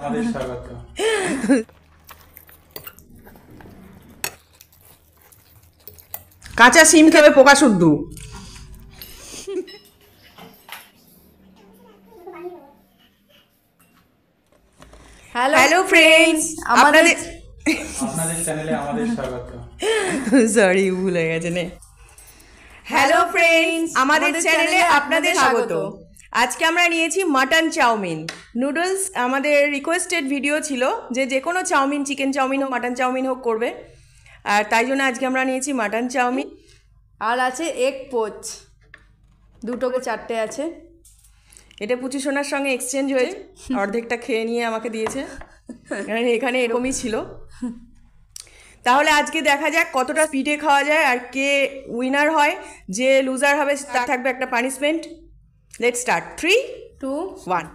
আমাদের স্বাগত। কাঁচা সিম খাবে পোকা শুদ্ধ। হ্যালো ফ্রেন্ডস, আপনাদের চ্যানেলে আমাদের স্বাগত। সরি ভুল হয়ে গেছে নে। হ্যালো ফ্রেন্ডস, আমাদের চ্যানেলে আপনাদের স্বাগত। আজকে আমরা নিয়েছি মাটন চাউমিন নুডলস। আমাদের রিকোয়েস্টেড ভিডিও ছিল যে কোনো চাউমিন, চিকেন চাউমিন হোক মাটন চাউমিন হোক করবে, আর তাই জন্য আজকে আমরা নিয়েছি মাটন চাউমিন। আর আছে এগ পোচ, দুটোকে চারটে আছে। এটা পুচি সোনার সঙ্গে এক্সচেঞ্জ হয়েছে, অর্ধেকটা খেয়ে নিয়ে আমাকে দিয়েছে। এখানে এরকমই ছিল। তাহলে আজকে দেখা যাক কতটা স্পিডে খাওয়া যায় আর কে উইনার হয়। যে লুজার হবে তার থাকবে একটা পানিশমেন্ট। Let's start. 3, 2, 1।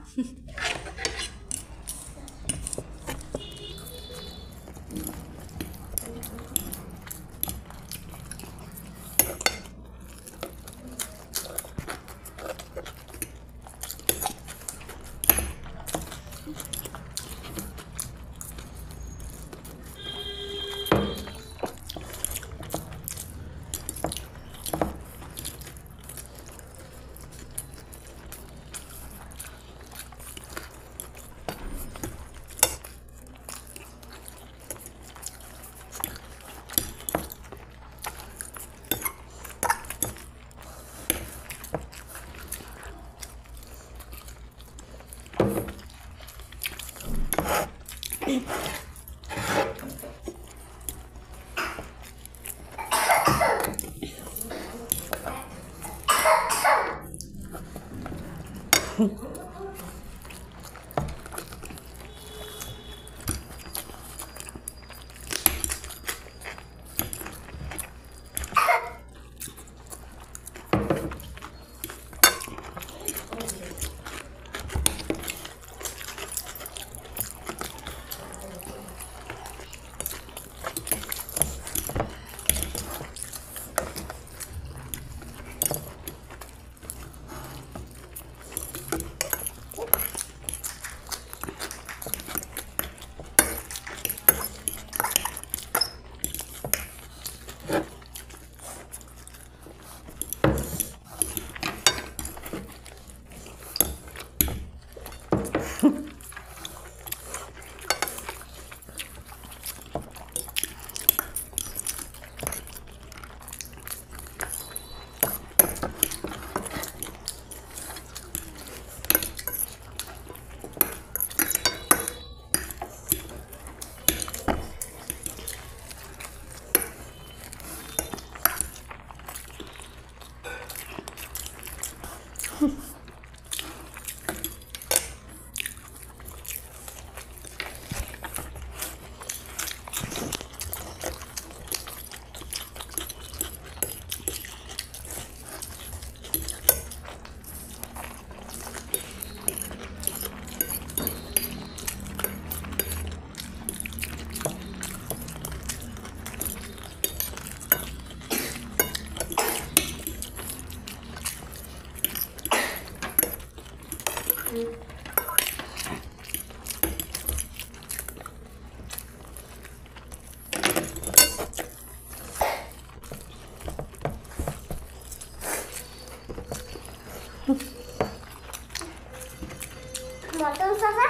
মটন সাদা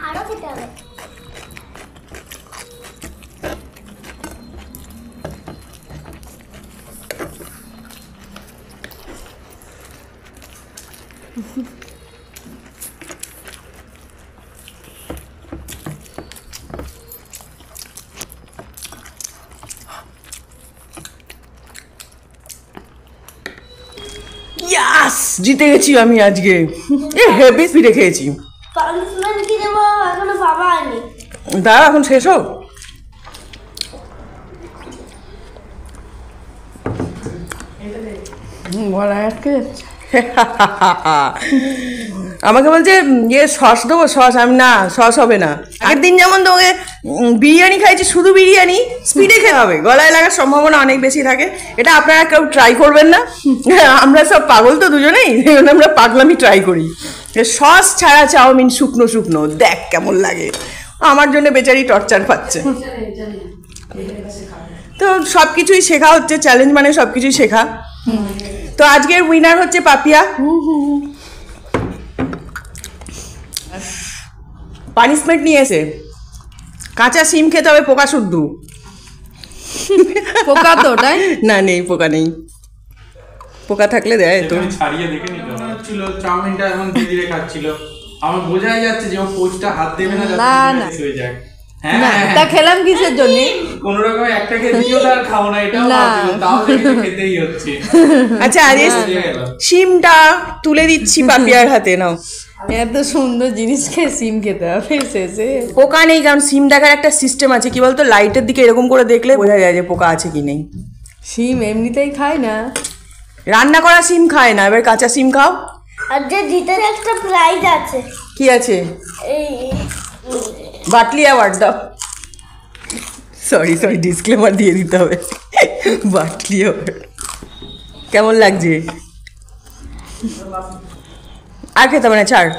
আরো খেতে হবে। ইয়াস, জিতে গেছি আমি আজকে। হেভি স্পিডে খেয়েছি। পানিশমেন্ট কি দেবো এখনো বাবা আনি। দাঁড়া, এখন শেষ হোক। বলা আটকে যাচ্ছে। আমাকে বলছে ইয়ে সস দেবো, সস। আমি না, সস হবে না। আগের দিন যেমন তোমাকে বিরিয়ানি খাইছি, শুধু বিরিয়ানি স্পিডে খেতে হবে, গলায় লাগার সম্ভাবনা অনেক বেশি থাকে। এটা আপনারা কেউ ট্রাই করবেন না। আমরা সব পাগল তো দুজনেই, আমরা পাগলামি ট্রাই করি। সস ছাড়া চাউমিন শুকনো শুকনো, দেখ কেমন লাগে। আমার জন্য বেচারি টর্চার পাচ্ছে। তো সব কিছুই শেখা হচ্ছে, চ্যালেঞ্জ মানে সব কিছুই শেখা। তো আজকের উইনার হচ্ছে পাপিয়া। পানিশমেন্ট নিয়েছে, কাঁচা সিম খেতে হবে পোকা শুদ্ধ। পোকা তো ওটাই না, নেই পোকা, নেই পোকা থাকলে দেয় তো। আমি ছাড়িয়ে দেখে নিতে হচ্ছিল, চাউমিনটা এখন ধীরে ধীরে খাচ্ছিল। আমার বোঝাই যাচ্ছে যে ও পোচটা হাত দেবে না, যাতে না, নিরামিষ হয়ে যায়। হ্যাঁ না তা খেলাম কিসের জন্য? কোন রকম একটা খেয়ে দিও আর খাবো না, এটাও না। ভাবছিল, তাও দেখে খেতেই হচ্ছে। আচ্ছা, আজ বুঝে গেল। সিমটা তুলে দিচ্ছি পাপিয়ার হাতে, নাও। এত সুন্দর জিনিস খেয়ে সিম খেতে হবে শেষে? পোকা নেই, কারণ সিম দেখার একটা সিস্টেম আছে, কি বলতো, লাইটের দিকে এরকম করে দেখলে বোঝা যায় যে পোকা আছে কি নেই। সিম এমনিতেই খায় না, রান্না করা সিম খায় না, এবার কাঁচা সিম খাও। আর যে জিতের একটা প্রাইজ আছে, কি আছে? এই বাটলি অ্যাওয়ার্ড দাও। সরি ডিসক্লেমার দিয়ে দিতে হবে। বাটলি অ্যাওয়ার্ড কেমন লাগছে? আর খেতে হবে না, ছাড়।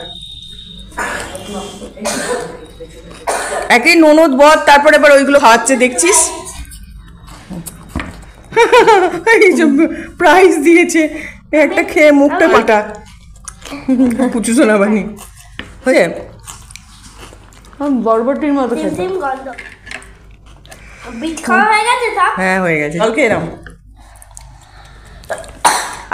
একই ননদ বদ, তারপরে এবার ওইগুলো খাওয়াচ্ছে দেখছিস। এই যে প্রাইজ দিয়েছে, একটা খেয়ে মুখটা পাটা। পুচু সোনা বানি হয়ে বরবটির মতো খেতে। সিম গন্ধ। বিট খাওয়া হয়ে গেছে তা? হ্যাঁ, হয়ে গেছে, জল খেয়ে নাও।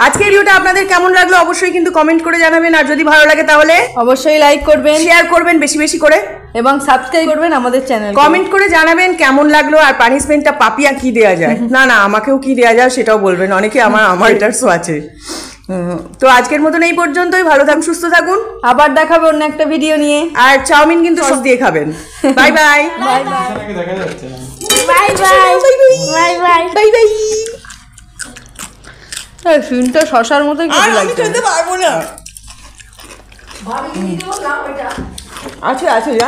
আজকের ভিডিওটা আপনাদের কেমন লাগলো অবশ্যই কিন্তু কমেন্ট করে জানাবেন, আর যদি ভালো লাগে তাহলে অবশ্যই লাইক করবেন, শেয়ার করবেন বেশি বেশি করে, এবং সাবস্ক্রাইব করবেন আমাদের চ্যানেল। কমেন্ট করে জানাবেন কেমন লাগলো, আর পানিশমেন্টটা পাপিয়া কি দেয়া যায়। না আমাকেও কি দেয়া যায় সেটাও বলবেন, অনেকে আমার এটারও আছে। তো আজকের মতন এই পর্যন্তই, ভালো থাকুন, সুস্থ থাকুন, আবার দেখাবে অন্য একটা ভিডিও নিয়ে। আর চাউমিন কিন্তু সস দিয়ে খাবেন। বাই বাই বাই বাই বিছানাকে দেখা যাচ্ছে না। Bye bye bye bye bye bye. সিমটা শশার মতো খেতে লাগছে। পারবো না, আছে যা।